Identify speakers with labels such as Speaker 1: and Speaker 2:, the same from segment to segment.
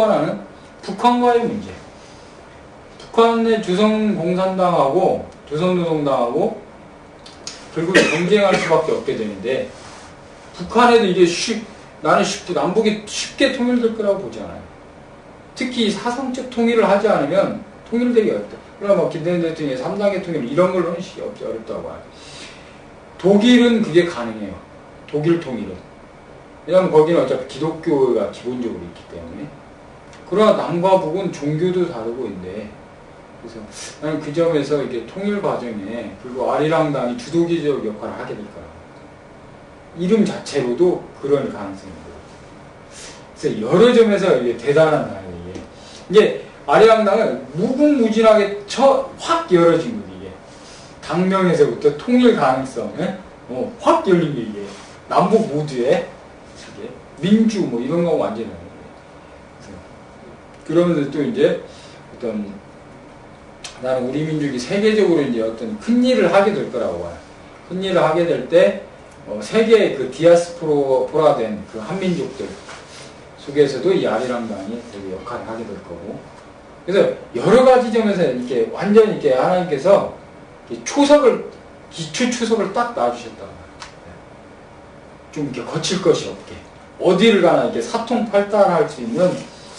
Speaker 1: 하나는 북한과의 문제. 북한의 조선공산당하고 조선노동당하고 결국에 경쟁할 수밖에 없게 되는데, 북한에도 이게 나는 남북이 쉽게 통일될 거라고 보지 않아요. 특히 사상적 통일을 하지 않으면 통일되기 어렵다. 그러나 김대중 대통령의 3단계 통일 이런 걸로는 어렵다고 봐요. 독일은 그게 가능해요. 독일 통일은. 왜냐하면 거기는 어차피 기독교가 기본적으로 있기 때문에. 그러나 남과 북은 종교도 다르고 있는데, 그래서 나는 그 점에서 이게 통일 과정에 그리고 아리랑당이 주도기적 역할을 하게 될 거라고. 이름 자체로도 그런 가능성이 있거든요. 그래서 여러 점에서 이게 대단한 당이에요. 이게 아리랑당은 무궁무진하게 확 열어진 거지, 이게. 당명에서부터 통일 가능성, 확 열린 게 이게. 남북 모두에, 이게 민주, 뭐 이런 거 완전히 나는 거예요. 그러면서 또 이제 어떤, 나는 우리 민족이 세계적으로 이제 어떤 큰 일을 하게 될 거라고 봐요. 큰 일을 하게 될 때, 세계의 그 디아스포라된 그 한민족들 속에서도 이 아리랑당이 되게 역할을 하게 될 거고. 그래서 여러 가지 점에서 이렇게 완전히 이렇게 하나님께서 기초 초석을 딱 놔주셨다고. 좀 이렇게 거칠 것이 없게. 어디를 가나 이렇게 사통팔달할 수 있는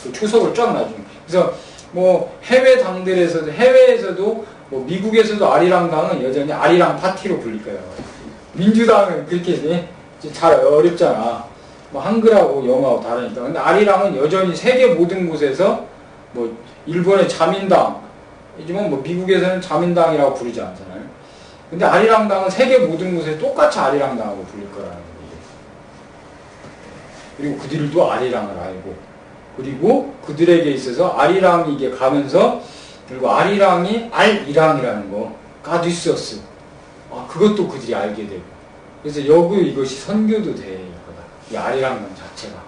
Speaker 1: 그 초석을 쫙 놔주는. 그래서 뭐 해외에서도 뭐 미국에서도 아리랑당은 여전히 아리랑 파티로 불릴 거예요. 민주당은 그렇게 잘 어렵잖아. 뭐 한글하고 영어하고 다르니까. 근데 아리랑은 여전히 세계 모든 곳에서 뭐 일본의 자민당이지만 뭐 미국에서는 자민당이라고 부르지 않잖아요. 근데 아리랑당은 세계 모든 곳에 똑같이 아리랑당하고 불릴 거라는 거예요. 그리고 그들도 아리랑을 알고, 그리고 그들에게 있어서 아리랑이 이게 가면서, 그리고 아리랑이 알이랑이라는 거, 가디스어스. 그것도 그들이 알게 되고. 그래서 이것이 선교도 될 거다. 이 아리랑당 자체가.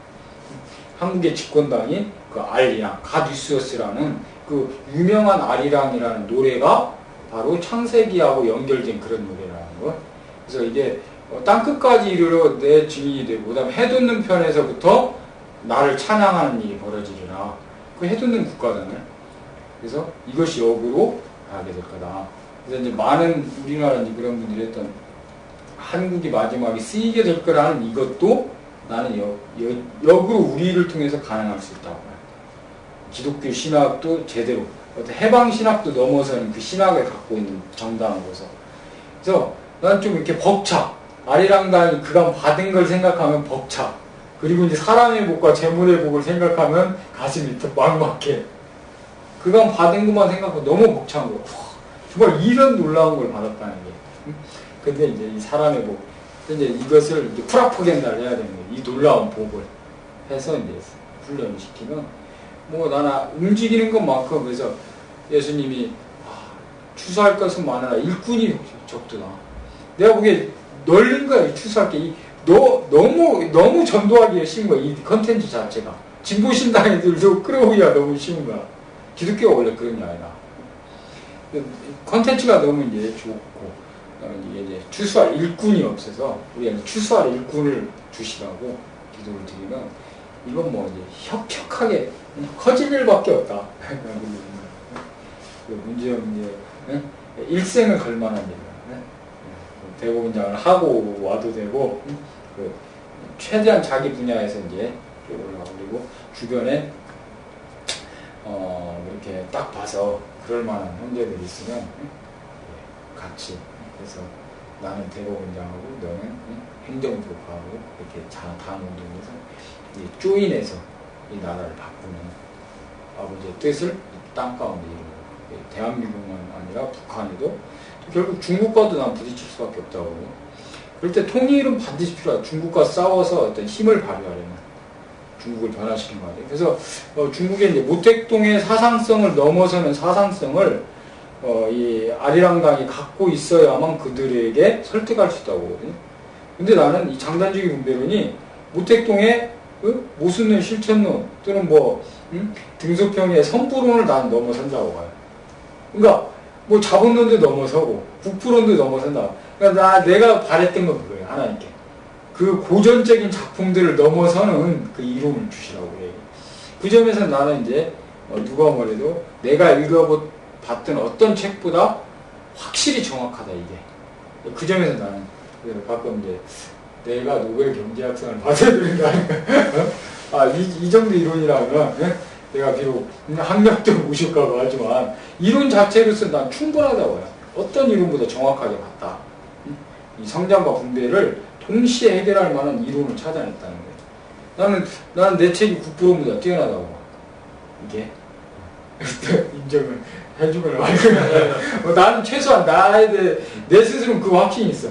Speaker 1: 한국의 집권당이 그 알이랑, 가디스어스라는 그 유명한 아리랑이라는 노래가 바로 창세기하고 연결된 그런 노래라는 거. 그래서 이게 땅끝까지 이르러 내 증인이 되고, 그 다음에 해돋는 편에서부터 나를 찬양하는 일이 벌어지리라. 그 해돋는 국가잖아요. 그래서 이것이 역으로 가게 될 거다. 그래서 이제 많은 우리나라 그런 분들이 했던 한국이 마지막에 쓰이게 될 거라는 이것도 나는 역으로 우리를 통해서 가능할 수 있다고 봐요. 기독교 신학도 제대로, 어떤 해방 신학도 넘어서는 그 신학을 갖고 있는 정당으로서. 그래서 난 좀 이렇게 벅차. 아리랑당이 그간 받은 걸 생각하면 벅차. 그리고 이제 사람의 복과 재물의 복을 생각하면 가슴이 더 막막해. 그간 받은 것만 생각하고 너무 벅찬 거야. 정말 이런 놀라운 걸 받았다는 게. 근데 이제 이 사람의 복, 이제 이것을 이제 프라포겐다를 해야 되는 거예요. 이 놀라운 복을 해서 이제 훈련시키면, 뭐 나는 움직이는 것만큼, 그래서 예수님이 추수할 것은 많으나 일꾼이 적더라. 내가 보기에 널린 거야, 추수할 게. 너무 전도하기가 쉬운 거야, 이 컨텐츠 자체가. 진보신당애들도 끌어오기가 너무 쉬운 거야. 기독교가 원래 그런 게 아니라. 컨텐츠가 너무 이제 좋고, 이제 추수할 일꾼이 없어서, 우리가 추수할 일꾼을 주시라고 기도를 드리면, 이건 뭐 이제 협력하게 커질 일밖에 없다. 문제는 이제, 일생을 걸 만한 일이야. 대법원장을 하고 와도 되고, 최대한 자기 분야에서 이제 올라가고, 그리고 주변에, 이렇게 딱 봐서 그럴 만한 형제들이 있으면 같이 해서 나는 대법원장하고 너는 행정부하고 이렇게 당운동해서 조인해서 이 나라를 바꾸는 아버지의 뜻을 땅 가운데 이루고, 대한민국만 아니라 북한에도 결국 중국과도 난 부딪힐 수밖에 없다고. 그럴 때 통일은 반드시 필요하다. 중국과 싸워서 어떤 힘을 발휘하려면 중국을 변화시키는 거 아니에요. 그래서 중국의 이제 모택동의 사상성을 넘어서는 사상성을 이 아리랑당이 갖고 있어야만 그들에게 설득할 수 있다고 보거든요. 근데 나는 이 장단주의 분배론이 모택동의 모순론, 실천론 또는 등소평의 선부론을 난 넘어선다고 봐요. 그러니까 뭐 자본론도 넘어서고 국부론도 넘어선다. 그러니까 내가 바랬던 건 그거예요, 하나님께. 그 고전적인 작품들을 넘어서는 그 이론을 주시라고 그래요. 그 점에서 나는 이제 누가 뭐래도 내가 읽어봤던 어떤 책보다 확실히 정확하다 이게. 그 점에서 나는 가끔 이제 내가 노벨 경제학상을 받아야 되는가 이 정도 이론이라면 내가 비록 학력도 무실까고 하지만 이론 자체로서 난 충분하다고 해요. 어떤 이론보다 정확하게 봤다. 이 성장과 분배를 동시에 해결할 만한 이론을 찾아냈다는 거예요. 나는 내 책이 국부론보다 뛰어나다고 봐. 이게 인정을 해주면 말고 나는 최소한 나에 대해 내 스스로는 그 확신이 있어.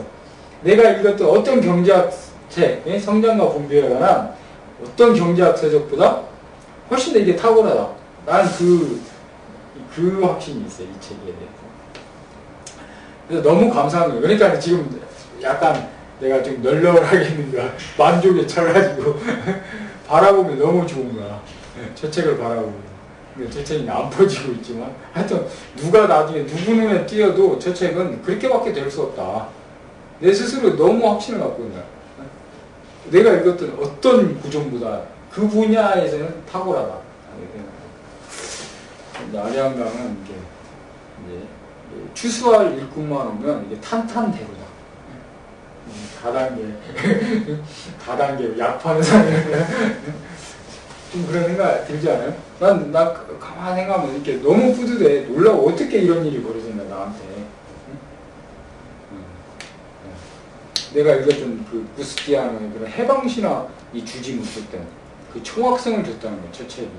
Speaker 1: 내가 읽었던 어떤 경제학 책, 성장과 분배에 관한 어떤 경제학 서적보다 훨씬 더 이게 탁월하다. 나는 그 확신이 있어요. 이 책에 대해서. 그래서 너무 감사한 거예요. 그러니까 지금 약간 내가 좀 널널하겠는가 만족에 차가지고 바라보면 너무 좋은 거야. 저 책을 바라보면. 저 책이 안 퍼지고 있지만 하여튼 누가 나중에 누구 눈에 띄어도 저 책은 그렇게밖에 될 수 없다. 내 스스로 너무 확신을 갖고 있는 거야. 내가 읽었던 어떤 구조보다 그 분야에서는 탁월하다. 아리랑강은 이제 추수할 일꾼만 오면 이게 탄탄대로다. 다단계 약 파는 사람 좀 그런 생각 들지 않아요? 난 가만히 생각하면 이렇게 너무 뿌듯해. 놀라워. 어떻게 이런 일이 벌어졌나 나한테. 내가 읽었던 그 부스티아노의 그런 해방신화 이 주지 못했던 그 총학성을 줬다는 거야, 저 책이.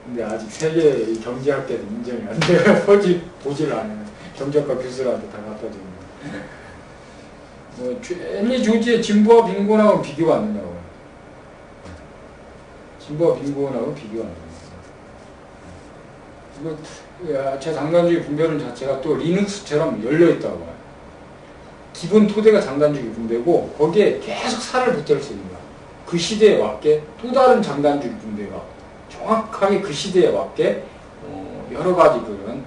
Speaker 1: 근데 아직 세계 경제학계도 인정이 안 돼요. 보질 않아요. 경제학과 교수들한테 다 갖다 주는 거. 헨리 조지의 진보와 빈곤하고 비교가 안 된다고. 진보와 빈곤하고 비교가 안 된다. 제 장단주의 분배론 자체가 또 리눅스처럼 열려있다고 해요. 기본 토대가 장단주의 분배고 거기에 계속 살을 붙을 수 있는 거야. 그 시대에 맞게 또 다른 장단주의 분배가 정확하게 그 시대에 맞게 여러 가지 그런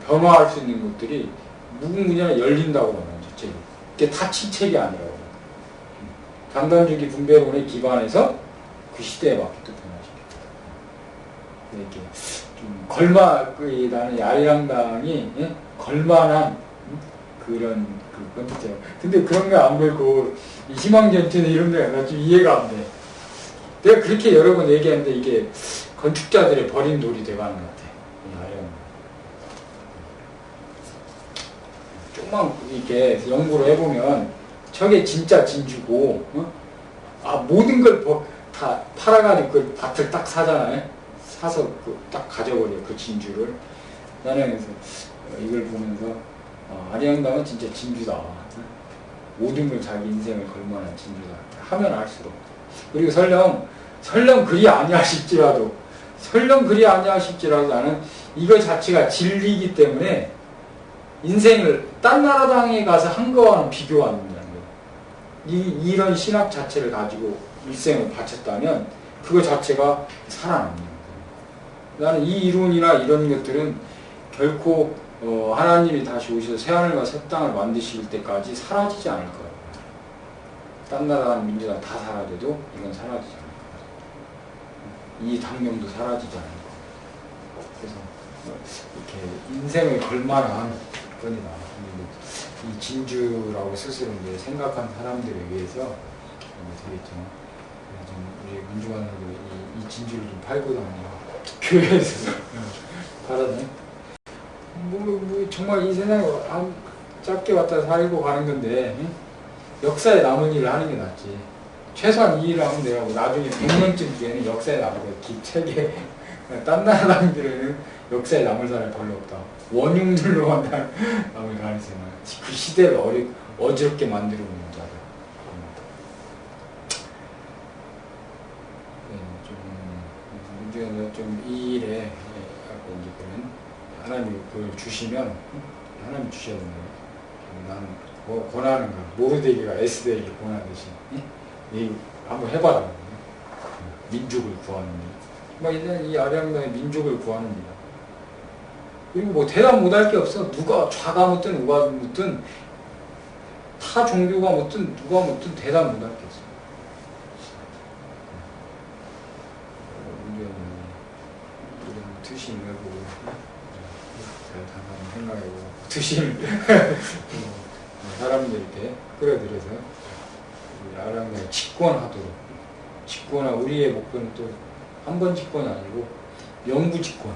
Speaker 1: 변화할 수 있는 것들이 무궁무진하게 열린다고 하는 저 책이. 이게 닫힌 책이 아니라고. 장단주의 분배론에 기반해서 그 시대에 맞게 또 변화시켰다. 이렇게 좀 나는 아리랑강이 걸만한 그런 건데. 근데 그런 거 안 보고 희망전투나 이런 데가 나 좀 이해가 안 돼. 내가 그렇게 여러 번 얘기했는데 이게 건축자들의 버린 돌이 돼가는 것 같아. 조금만 이렇게 연구를 해보면 저게 진짜 진주고, 모든 걸 다 팔아가지고 그 밭을 딱 사잖아요. 사서 딱 가져버려 그 진주를. 나는 그래서 이걸 보면서 아리랑강은 진짜 진주다. 모든 걸 자기 인생을 걸만한 진주다. 하면 알수록. 그리고 설령 그리 아니하실지라도 나는 이거 자체가 진리이기 때문에 인생을 딴 나라 당에 가서 한 거와는 비교가 안 된다는 거예요. 이런 신학 자체를 가지고 일생을 바쳤다면 그거 자체가 살아납니다. 나는 이 이론이나 이런 것들은 결코 하나님이 다시 오셔서 새하늘과 새 땅을 만드실 때까지 사라지지 않을 거예요. 딴 나라 민주당 다 사라져도 이건 사라지지 않을 거예요. 이 당명도 사라지지 않을 거예요. 그래서 이렇게 인생을 걸만한 건이다. 이 진주라고 스스로 이제 생각한 사람들에 의해서 되겠죠. 우리 민주관으로 이 진주를 좀 팔고 다녀요. 교회에서 팔았네. 정말 이 세상에 짧게 왔다 살고 가는 건데 역사에 남은 일을 하는 게 낫지. 최소한 이 일을 하면 되고 나중에 100년쯤 뒤에는 역사에 남을 거야. 책에 딴 나라 사람들에는 역사에 남을 사람이 별로 없다. 원흉들로만 남을 가능성이 많아. 그 시대를 어지럽게 만들어 놓는 자들. 좀 이 일에 이제 그런 하나님이 그걸 주시면 하나님 주셔야 된다. 나는 뭐 권하는 거 모르되기가 S되기 권하듯이 한번 해봐라. 민족을 구하는 일. 막 이제 이 아리랑강의 민족을 구하는 일. 그리고 뭐 대답 못할 게 없어. 누가 좌가 묻든 우가 묻든 타 종교가 묻든 누가 묻든 대답 못할 게 없어. 열심히 해보고 잘 한번 생각해보고 드시는 사람들한테 끌어들여서 아리랑당에 집권하도록 집권하 우리의 목표는 또 한 번 집권이 아니고 영구 집권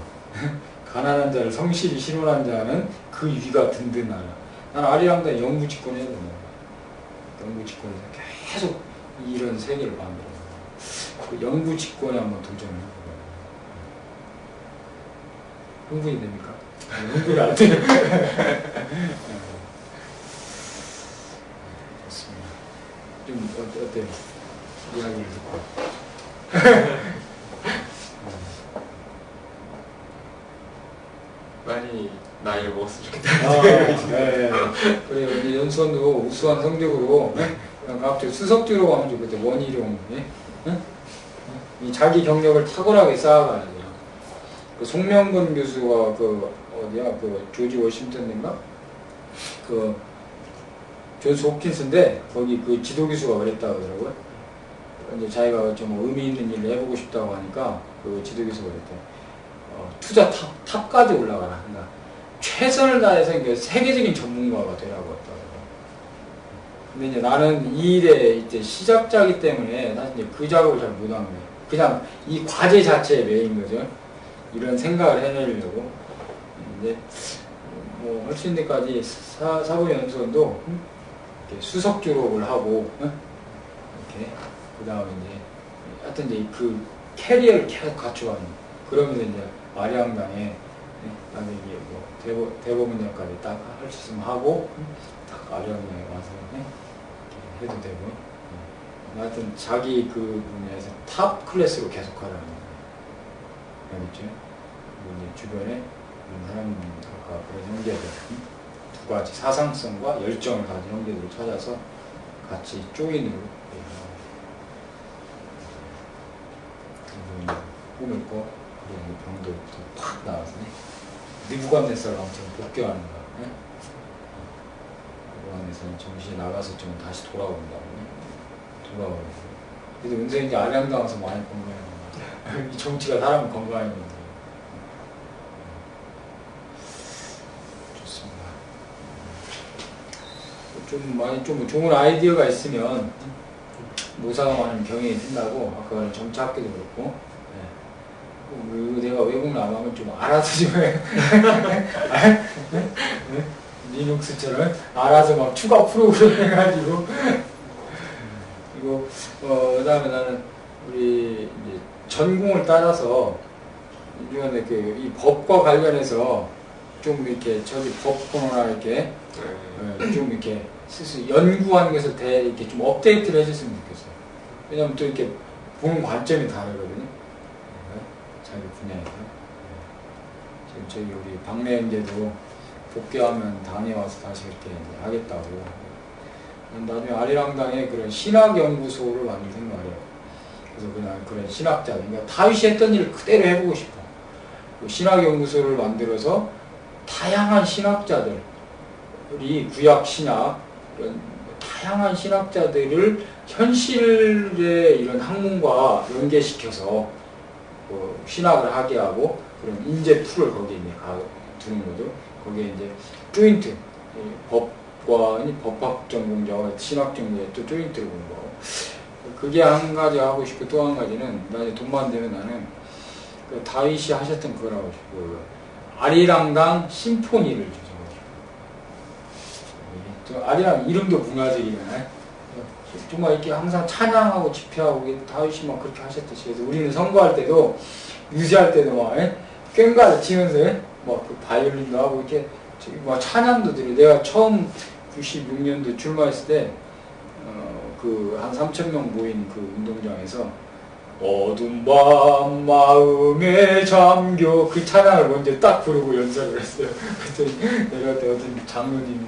Speaker 1: 가난한 자를 성실히 신원한 자는 그 위가 든든하라. 나는 아리랑당에 영구 집권해야 된다. 영구 집권에서 계속 이런 세계를 만들어 그 영구 집권에 한번 도전을 해보고 흥분이 됩니까? 흥분이 안 돼요. 좋습니다. 좀 어때요? 이야기를 듣고
Speaker 2: 많이 나이를 먹었으면 좋겠다.
Speaker 1: 네. 그래 이제 연수원도 우수한 성적으로 그냥 갑자기 수석주로 가면 좋겠다. 원희룡 이 자기 경력을 탁월하게 쌓아가야 돼요. 그 송명근 교수가 그 어디야 그 조지 워싱턴인가 그 존스 홉킨스인데 거기 그 지도 교수가 그랬다 그러더라고요. 이제 자기가 좀 의미 있는 일을 해보고 싶다고 하니까 그 지도 교수가 그랬대. 투자 탑까지 올라가라. 그러니까 최선을 다해서 세계적인 전문가가 되라고 했다고. 근데 이제 나는 이 일의 이제 시작자이기 때문에 사실 이제 그 작업을 잘 못한 거예요. 그냥 이 과제 자체에 매인 거죠. 이런 생각을 해내려고. 이제 뭐 할 수 있는 데까지 사법연수원도 이렇게 수석 졸업을 하고 이렇게 그 다음에 이제 하여튼 이제 그 캐리어를 계속 갖춰가는 그러면서 이제 아리랑당에 나중에 뭐 대법원장까지 딱 할 수 있으면 하고 딱 아리랑당에 와서 해도 되고 하여튼 자기 그 분야에서 탑 클래스로 계속 하라는 거예요. 알겠죠? 이제 주변에 이런 사람들과 그런 형제들 두 가지 사상성과 열정을 가진 형제들을 찾아서 같이 조인으로 꿈을 꿔 그리고 병도 팍 나와서 느부갓네살을 아무튼 복귀하는 거야. 느부갓네살은 정신이 나가서 좀 다시 돌아온다고 돌아오고 그래서 은생이 이제 아리랑당 와서 많이 건강해요. 이 정치가 사람을 건강하게 만들어요. 좋습니다. 좀 많이 좀 좋은 아이디어가 있으면 모사가 많으면 병행이 든다고 아까 정치학교도 그렇고 내가 외국 나가면 좀 알아서 좀 해. 리눅스처럼 알아서 막 추가 프로그램 해가지고 그리고 그 다음에 나는 우리 이제 전공을 따라서 이번에 이 법과 관련해서 좀 이렇게 저기 법 코너나 이렇게 좀 이렇게 스스로 연구하는 것을 이렇게 좀 업데이트를 해줬으면 좋겠어요. 왜냐면 또 이렇게 보는 관점이 다르거든요. 자기 분야에서. 지금 저희 우리 박래 형제도 복귀하면 당에 와서 다시 이렇게 하겠다고. 나중에 아리랑당에 그런 신학연구소를 만들 생각이에요. 그래서 그냥 그런 신학자들, 그러니까 다윗이 했던 일을 그대로 해보고 싶어. 그 신학연구소를 만들어서 다양한 신학자들이 구약 신학, 이런 다양한 신학자들을 현실의 이런 학문과 연계시켜서 신학을 하게 하고 그런 인재 풀을 거기에 이제 두는 거죠. 거기에 이제 조인트, 법관이 법학 전공자와 신학 전공자 또 조인트를 공부하고 그게 한 가지 하고 싶고 또 한 가지는 나중에 돈만 되면 나는 그 다윗이 하셨던 그걸 하고 싶고 아리랑당 심포니를 주셔가지고 아리랑 이름도 문화적이잖아요. 정말 이렇게 항상 찬양하고 집회하고 다윗이 막 그렇게 하셨듯이 그래서 우리는 선거할 때도 유지할 때도 막 꽹과를 치면서 막 그 바이올린도 하고 이렇게 막 찬양도 드려. 내가 처음 96년도 출마했을 때 그 한 3,000명 모인 그 운동장에서 어둠 밤 마음에 잠겨 그 찬양을 먼저 딱 부르고 연설을 했어요. 그랬더니 내려갈 때 어떤 장로님이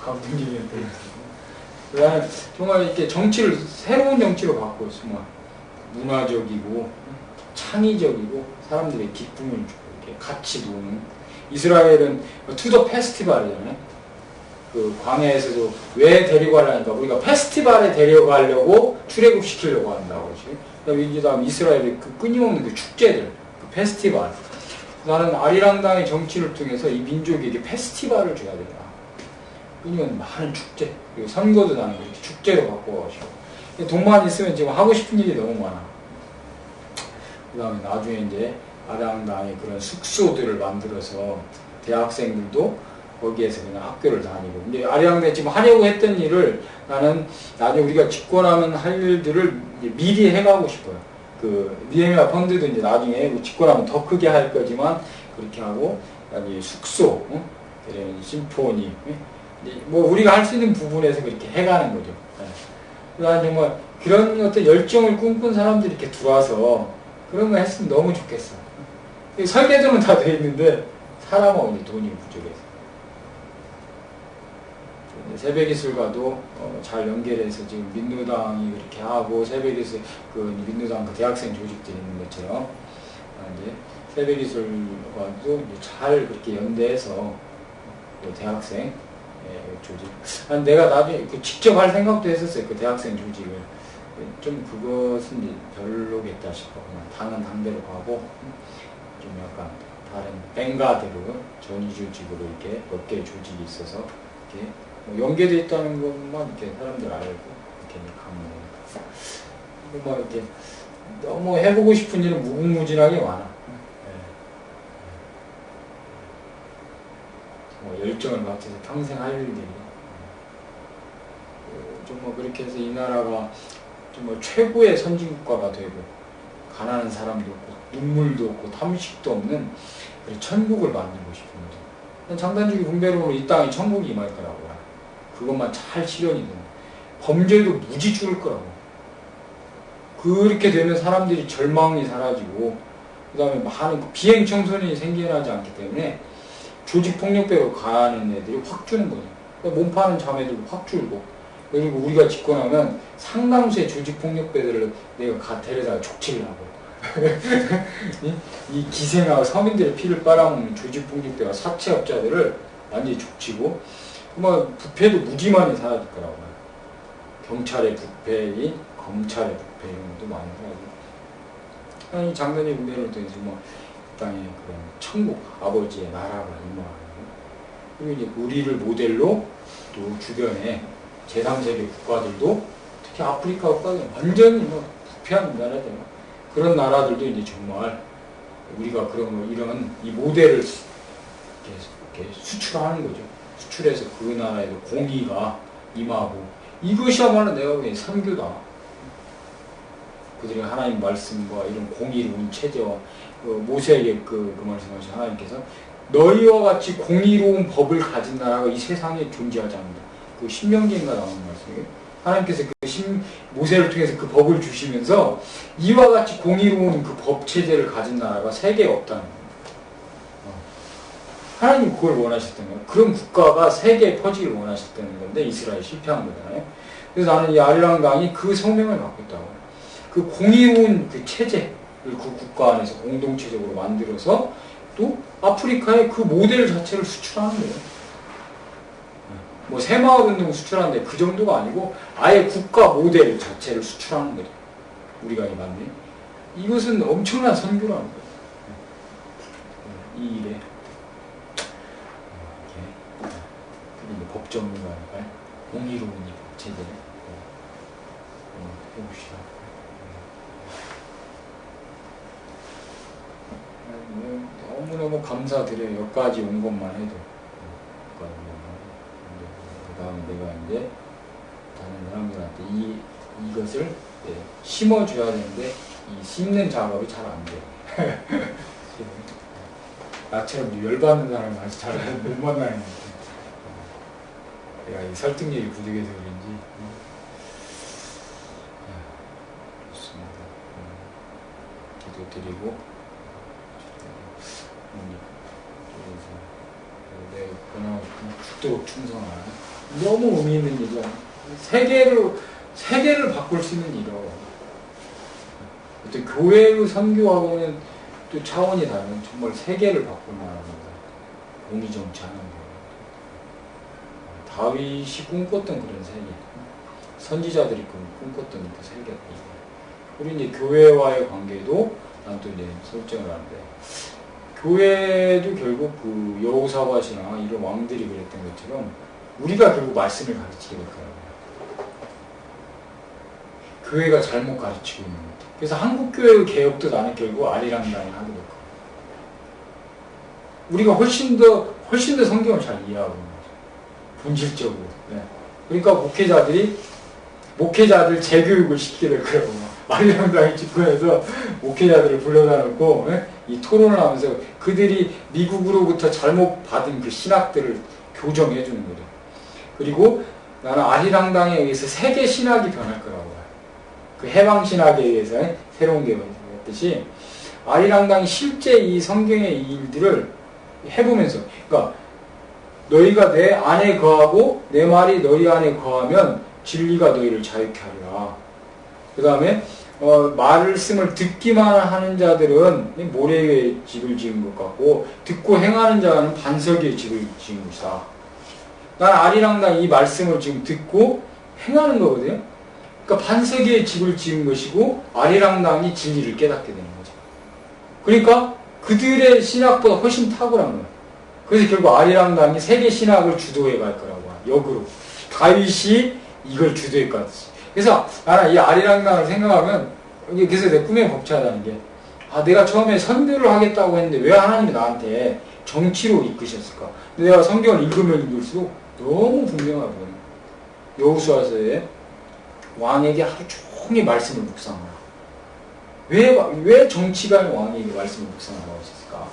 Speaker 1: 감독님이었더니 그다음에 정말 이렇게 정치를 새로운 정치로 바꿔 정말 문화적이고 창의적이고 사람들의 기쁨을 주고 이렇게 같이 노는 이스라엘은 투더 페스티벌이잖아요. 그 광야에서도 왜 데리고 가려니까 우리가 페스티벌에 데려가려고 출애굽시키려고 한다고 그러지. 그다음에 이스라엘의 그 끊임없는 그 축제들, 그 페스티벌 나는 아리랑당의 정치를 통해서 이 민족에게 페스티벌을 줘야 된다. 왜냐면 많은 축제, 그리고 선거도 나는 그렇게 축제로 바꿔가지고. 돈만 있으면 지금 하고 싶은 일이 너무 많아. 그 다음에 나중에 이제 아리랑당의 그런 숙소들을 만들어서 대학생들도 거기에서 그냥 학교를 다니고. 이제 아리랑당에 지금 하려고 했던 일을 나는 나중에 우리가 집권하면 할 일들을 미리 해가고 싶어요. 그 니에미아 펀드도 이제 나중에 집권하면 더 크게 할 거지만 그렇게 하고, 나중에 숙소, 심포니, 뭐 우리가 할 수 있는 부분에서 그렇게 해가는 거죠. 난 정말 그런 어떤 열정을 꿈꾼 사람들이 이렇게 들어와서 그런 거 했으면 너무 좋겠어. 설계도는 다 돼 있는데 사람하고 이제 돈이 부족해서. 새벽기술과도 잘 연결해서 지금 민노당이 그렇게 하고, 새벽기술 그 민노당 그 대학생 조직들이 있는 것처럼 이제 새벽기술과도 이제 잘 그렇게 연대해서 그 대학생 조직. 내가 나중에 그 직접 할 생각도 했었어요. 그 대학생 조직을. 좀 그것은 이제 별로겠다 싶어. 그냥 당은 당대로 가고, 좀 약간 다른 뱅가드로 전위 조직으로 이렇게 몇 개의 조직이 있어서 이렇게 뭐 연계되어 있다는 것만 이렇게 사람들 알고 이렇게 가면 뭐 이렇게 너무 해보고 싶은 일은 무궁무진하게 많아. 뭐 열정을 갖춰서 평생 할 일들이 좀 뭐 그렇게 해서 이 나라가 좀 뭐 최고의 선진국가가 되고, 가난한 사람도 없고 눈물도 없고 탐식도 없는 그런 천국을 만들고 싶은 거죠. 장단주의 분배론으로 이 땅이 천국이 임할 거라고. 그것만 잘 실현이 되는, 범죄도 무지 줄을 거라고. 그렇게 되면 사람들이 절망이 사라지고, 그 다음에 많은 비행 청소년이 생겨나지 않기 때문에 조직폭력배로 가는 애들이 확 주는 거죠. 몸 파는 자매들도 확 줄고, 그리고 우리가 집권하면 상당수의 조직폭력배들을 내가 데려다가 족치를 하고 이 기생하고 서민들의 피를 빨아먹는 조직폭력배와 사채업자들을 완전히 족치고, 뭐 부패도 무지 많이 사라질 거라고. 경찰의 부패인 검찰의 부패 이런 것도 많이 사라지고, 이 장단의 분배를 통해서 뭐 땅의 그런 천국, 아버지의 나라가 임하는, 그리고 이제 우리를 모델로 또 주변에 제3세계 국가들도, 특히 아프리카 국가들 완전히 뭐 부패한 나라들, 그런 나라들도 이제 정말 우리가 그런 거, 이런 이 모델을 이렇게 수출하는 거죠. 수출해서 그 나라에도 공의가 임하고, 이것이야말로 내가 보기엔 선교다. 그들이 하나님 말씀과 이런 공의로운 체제와 모세에게 그 말씀하신 하나님께서 너희와 같이 공의로운 법을 가진 나라가 이 세상에 존재하지 않는다. 그 신명기인가 나오는 말씀이에요. 하나님께서 모세를 통해서 그 법을 주시면서 이와 같이 공의로운 그 법 체제를 가진 나라가 세계에 없다는 거예요. 하나님 그걸 원하셨던 거예요. 그런 국가가 세계에 퍼지기를 원하셨다는 건데 이스라엘이 실패한 거잖아요. 그래서 나는 이 아리랑당이 그 성명을 갖고 있다고. 그 공의로운 그 체제를 그 국가 안에서 공동체적으로 만들어서 또 아프리카의 그 모델 자체를 수출하는 거예요. 뭐 새마을운동 수출하는데 그 정도가 아니고 아예 국가 모델 자체를 수출하는 거죠. 우리가 이 맞네. 이것은 엄청난 선교라는 거예요. 이 일에. 그리고 법전문가니까 공의로운 이 법체제를 해봅시다. 너무너무 감사드려요. 여기까지 온 것만 해도. 그 다음에 내가 이제 다른 사람들한테 이것을 심어줘야 되는데 이 심는 작업이 잘 안 돼. 나처럼 열받는 사람을 아직 잘 못 만나는 것 같아. 내가 이 설득력이 부족해서 그런지. 좋습니다. 기도 드리고, 내 그냥 죽도록 충성하는 너무 의미 있는 일이야. 세계를 바꿀 수 있는 일이야. 어떤 교회의 선교하고는 또 차원이 다른 정말 세계를 바꿀 만한 거다. 공의 정치하는 거. 다윗이 꿈꿨던 그런 세계, 선지자들이 꿈꿨던 그 세계다. 그리고 이제 교회와의 관계도 난 또 이제 설정을 하는데, 교회도 결국 그 여호사밧이나 이런 왕들이 그랬던 것처럼 우리가 결국 말씀을 가르치게 될 거라고. 교회가 잘못 가르치고 있는 것. 그래서 한국교회 개혁도 나는 결국 아리랑당이 하게 될 거야. 우리가 훨씬 더 성경을 잘 이해하고 있는 거죠. 본질적으로. 네. 그러니까 목회자들 재교육을 시키게 될 거라고. 아리랑당이 집권해서 목회자들을 불러다 놓고 이 토론을 하면서 그들이 미국으로부터 잘못 받은 그 신학들을 교정해 주는 거죠. 그리고 나는 아리랑당에 의해서 세계 신학이 변할 거라고 봐요. 그 해방 신학에 의해서 새로운 게 변했듯이 아리랑당이 실제 이 성경의 이 일들을 해보면서, 그러니까 너희가 내 안에 거하고 내 말이 너희 안에 거하면 진리가 너희를 자유케 하리라. 그 다음에 말씀을 듣기만 하는 자들은 모래 위에 집을 지은 것 같고 듣고 행하는 자는 반석 위에 집을 지은 것이다. 난 아리랑당 이 말씀을 지금 듣고 행하는 거거든요. 그러니까 반석 위에 집을 지은 것이고 아리랑당이 진리를 깨닫게 되는 거죠. 그러니까 그들의 신학보다 훨씬 탁월한 거예요. 그래서 결국 아리랑당이 세계 신학을 주도해 갈 거라고 해요. 역으로. 다윗이 이걸 주도해 갔지. 그래서 나는 이 아리랑당을 생각하면 그래서 내 꿈에 벅차다는 게 내가 처음에 선교를 하겠다고 했는데 왜 하나님이 나한테 정치로 이끄셨을까? 근데 내가 성경을 읽으면 읽을수록 너무 분명하거든요. 여호수아서에 왕에게 하루 종일 말씀을 묵상하라. 왜 정치가 왕에게 말씀을 묵상하라고 하셨을까?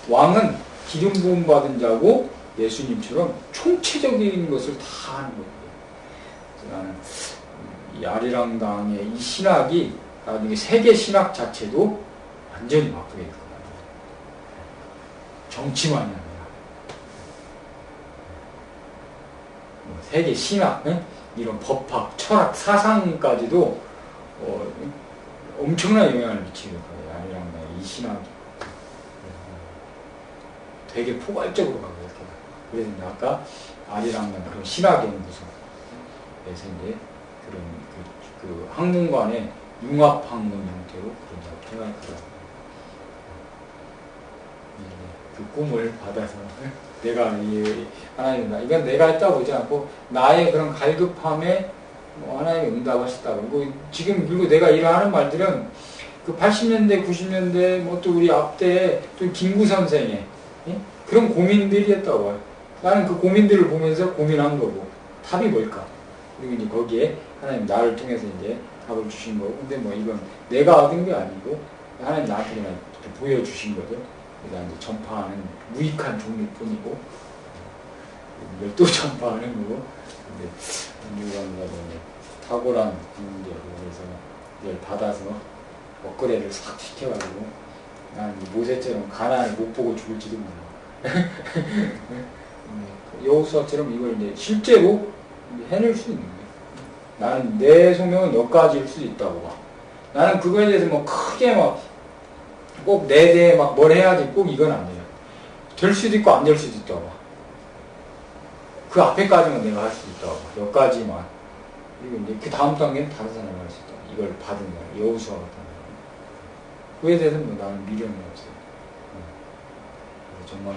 Speaker 1: 왕은 기름 부음 받은 자고 예수님처럼 총체적인 것을 다 하는 거예요. 나는 이 아리랑당의 이 신학이 나중에 세계 신학 자체도 완전히 바꾸게 될 거다. 정치만이 아니라 세계 신학, 이런 법학, 철학, 사상까지도 엄청난 영향을 미치게 될 거예요. 아리랑당의 이 신학이 되게 포괄적으로 가게 될 거예요. 그래서 아까 아리랑당 그런 신학연구소에서 이제 그런 그 학문관의 융합학문 형태로 그런 작업을 할 거라고. 그 꿈을 받아서 내가 하나님, 이건 내가 했다고 보지 않고 나의 그런 갈급함에 하나님이 응답하셨다고. 그리고 지금 그리고 내가 일하는 말들은 그 80년대, 90년대 뭐 또 우리 앞때 또 김구 선생의 그런 고민들이었다고 봐요. 나는 그 고민들을 보면서 고민한 거고 답이 뭘까? 그리고 이제 거기에 하나님 나를 통해서 이제 답을 주신 거고, 근데 뭐 이건 내가 얻은 게 아니고 하나님 나한테 그냥 보여주신 거죠. 그래서 이제 전파하는 무익한 종일 뿐이고 이걸 또 전파하는 거고, 근데 인류관과도 탁월한 분들로 그래서 이걸 받아서 업그레이드를 싹 시켜가지고 나는 모세처럼 가난을 못 보고 죽을지도 몰라. 여호수아처럼 이걸 이제 실제로 해낼 수 있는 거예요. 나는 내 소명은 여기까지일 수도 있다고 봐. 나는 그거에 대해서 뭐 크게 막 꼭 내 대에 막 뭘 해야지 꼭 이건 아니에요. 될 수도 있고 안 될 수도 있다고 봐. 그 앞에까지만 내가 할 수도 있다고 봐. 여기까지만. 그리고 이제 그 다음 단계는 다른 사람이 할 수 있다. 이걸 받은 거야. 여호수아 같은 거. 그에 대해서는 뭐 나는 미련이 없어요. 정말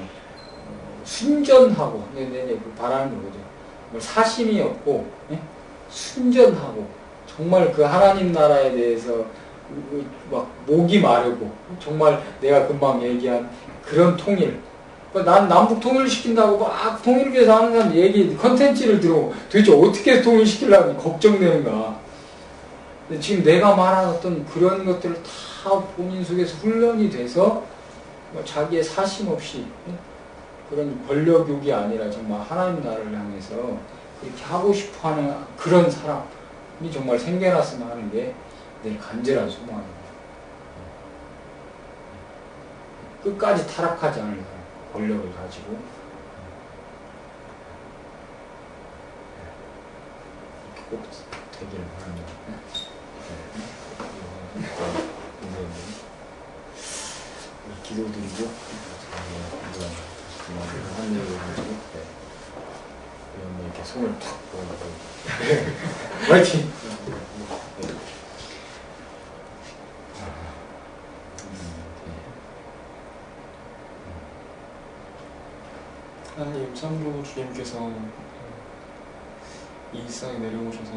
Speaker 1: 순전하고 그 바라는 거죠. 사심이 없고 순전하고 정말 그 하나님 나라에 대해서 막 목이 마르고 정말 내가 금방 얘기한 그런 통일. 난 남북 통일시킨다고 막 통일을 위해서 하는 사람 얘기 컨텐츠를 들어 도대체 어떻게 통일시키려고 걱정되는가. 근데 지금 내가 말한 어떤 그런 것들을 다 본인 속에서 훈련이 돼서 자기의 사심 없이 그런 권력욕이 아니라 정말 하나님 나라를 향해서 그렇게 하고 싶어하는 그런 사람이 정말 생겨났으면 하는 게 내 간절한 소망입니다. 끝까지 타락하지 않을 사람, 권력을 가지고 꼭 되기를 바랍니다. 기도드리고 한 일을 가지고 이렇게 손을 탁 모아서 화이팅!
Speaker 2: 하나님 참으로 주님께서 이 일상에 내려오셔서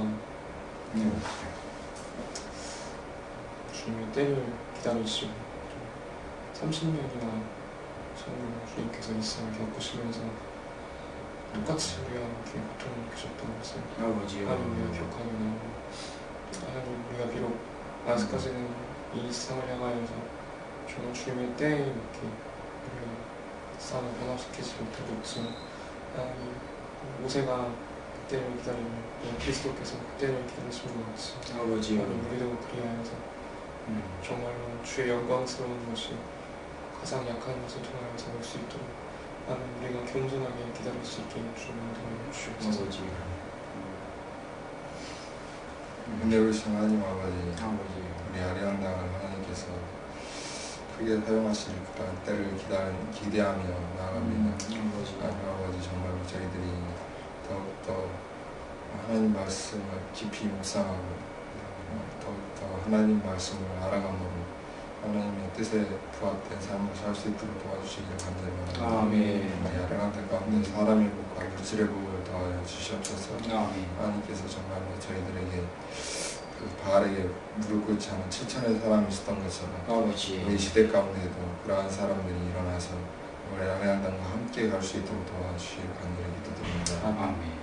Speaker 2: 주님의 때를 기다리시고 30년이나 참으로 주님께서 이 일상을 겪으시면서 똑같이 우리와 함께 고통을 느끼셨다는 것을
Speaker 1: 아버지요.
Speaker 2: 하나님 우리가 기억하며 하나님 우리가 비록 아직까지는 이 일상을 향하여서 정말 주님의 때에 이렇게 우리가 일상을 변화시키지 못하고 있지만 하나님 모세가 그때를 기다리며 그리스도께서 그때를 기다리신 것 같이
Speaker 1: 아버지요.
Speaker 2: 하나님 우리도 그리하여서 정말로 주의 영광스러운 것이 가장 약한 것을 통하여서 올 수 있도록 하나님 우리가 겸손하게 기다릴 수 있게 주님 도와주시옵소서.
Speaker 1: 아버지요.
Speaker 3: 은혜로우신 하나님 아버지,
Speaker 1: 아버지요.
Speaker 3: 우리 아리랑당을 하나님께서 크게 사용하실 그런 때를 기대하며 나아갑니다. 하나님 아버지, 정말로 저희들이 더욱더 하나님 말씀을 깊이 묵상하고 더욱더 하나님 말씀을 알아감으로 하나님의 뜻에 부합된 삶을 살 수 있도록 도와주시길 간절합니다.
Speaker 1: 아멘.
Speaker 3: 우리 아리랑당 가운데 사람의 복과 물질의 복을 더하여 주시옵소서.
Speaker 1: 아멘.
Speaker 3: 하나님께서 정말로 저희들에게 그 바알에게 무릎 꿇지 않은 7천의 사람이 있었던 것처럼
Speaker 1: 아버지.
Speaker 3: 우리 시대 가운데도 그러한 사람들이 일어나서 우리 아리랑당과 함께 갈 수 있도록 도와주시길 간절히 기도드립니다.
Speaker 1: 아멘.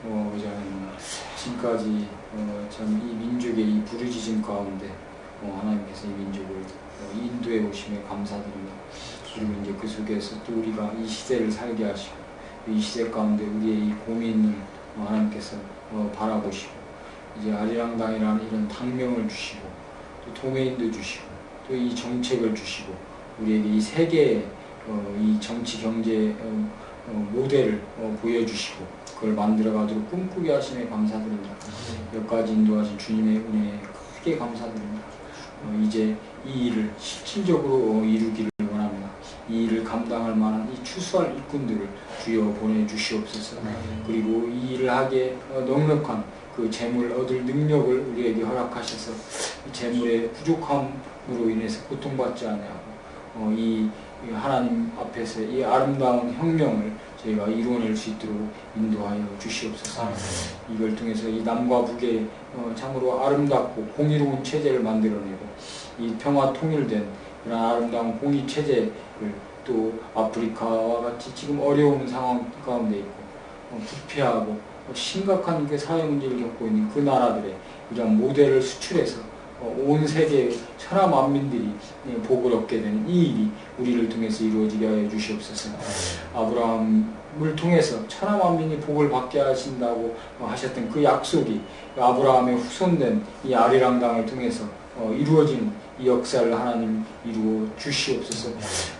Speaker 1: 저는 지금까지 참 이 민족의 이 부르짖음 가운데 하나님께서 이 민족을 인도해 오심에 감사드립니다. 그리고 이제 그 속에서 또 우리가 이 시대를 살게 하시고 이 시대 가운데 우리의 이 고민을 하나님께서 바라보시고 이제 아리랑당이라는 이런 당명을 주시고 또 도메인도 주시고 또 이 정책을 주시고 우리에게 이 세계의 이 정치 경제 모델을 보여주시고 그걸 만들어가도록 꿈꾸게 하심에 감사드립니다. 여기까지 인도하신 주님의 은혜에 크게 감사드립니다. 이제 이 일을 실질적으로 이루기를 원합니다. 이 일을 감당할 만한 이 추수할 일꾼들을 주여 보내주시옵소서. 그리고 이 일을 하기에 넉넉한 그 재물을 얻을 능력을 우리에게 허락하셔서 이 재물의 부족함으로 인해서 고통받지 않냐고 이 하나님 앞에서 이 아름다운 혁명을 저희가 이루어낼 수 있도록 인도하여 주시옵소서. 이걸 통해서 이 남과 북의 참으로 아름답고 공의로운 체제를 만들어내고 이 평화 통일된 그런 아름다운 공의 체제를 또 아프리카와 같이 지금 어려운 상황 가운데 있고 부패하고 심각한 그 사회 문제를 겪고 있는 그 나라들의 이런 모델을 수출해서 온 세계의 천하 만민들이 복을 얻게 되는 이 일이 우리를 통해서 이루어지게 하여 주시옵소서. 아브라함을 통해서 천하 만민이 복을 받게 하신다고 하셨던 그 약속이 아브라함의 후손된 이 아리랑당을 통해서 이루어지는 이 역사를 하나님 이루어 주시옵소서.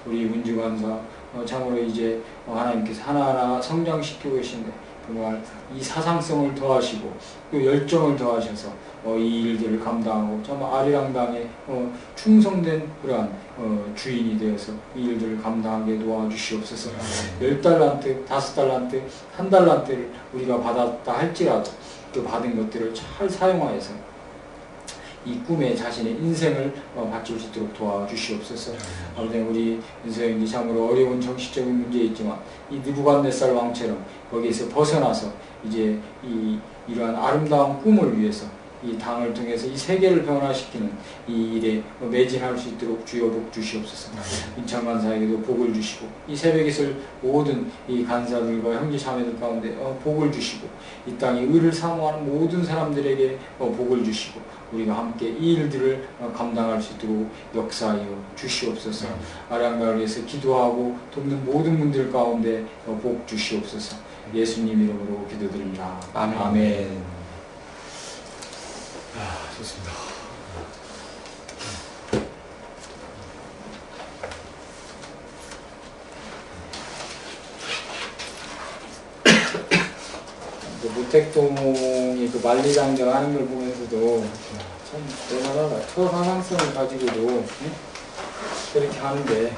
Speaker 1: 우리 문주관사 참으로 이제 하나님께서 하나하나 성장시키고 계신데 정말 이 사상성을 더하시고 또 열정을 더하셔서 이 일들을 감당하고 정말 아리랑당에 충성된 그러한 주인이 되어서 이 일들을 감당하게 도와주시옵소서. 10달란트, 5달란트, 1달란트를 우리가 받았다 할지라도 그 받은 것들을 잘 사용하여서 이 꿈에 자신의 인생을 바칠 수 있도록 도와주시옵소서. 아버지, 우리 인생이 참으로 어려운 정치적인 문제 있지만 이 느부갓네살 왕처럼 거기에서 벗어나서 이제 이러한 아름다운 꿈을 위해서 이 당을 통해서 이 세계를 변화시키는 이 일에 매진할 수 있도록 주여 복 주시옵소서. 인천 간사에게도 복을 주시고 이 새벽 있을 모든 이 간사들과 형제 자매들 가운데 복을 주시고 이 땅에 의를 사모하는 모든 사람들에게 복을 주시고 우리가 함께 이 일들을 감당할 수 있도록 역사하여 주시옵소서. 아리랑당을 위해서 기도하고 돕는 모든 분들 가운데 복 주시옵소서. 예수님 이름으로 기도드립니다.
Speaker 2: 아멘.
Speaker 1: 아멘.
Speaker 2: 좋습니다.
Speaker 1: 모택동이 그 만리장경 하는 걸 보면서도 참 대단하다. 초사상성을 가지고도 그렇게 하는데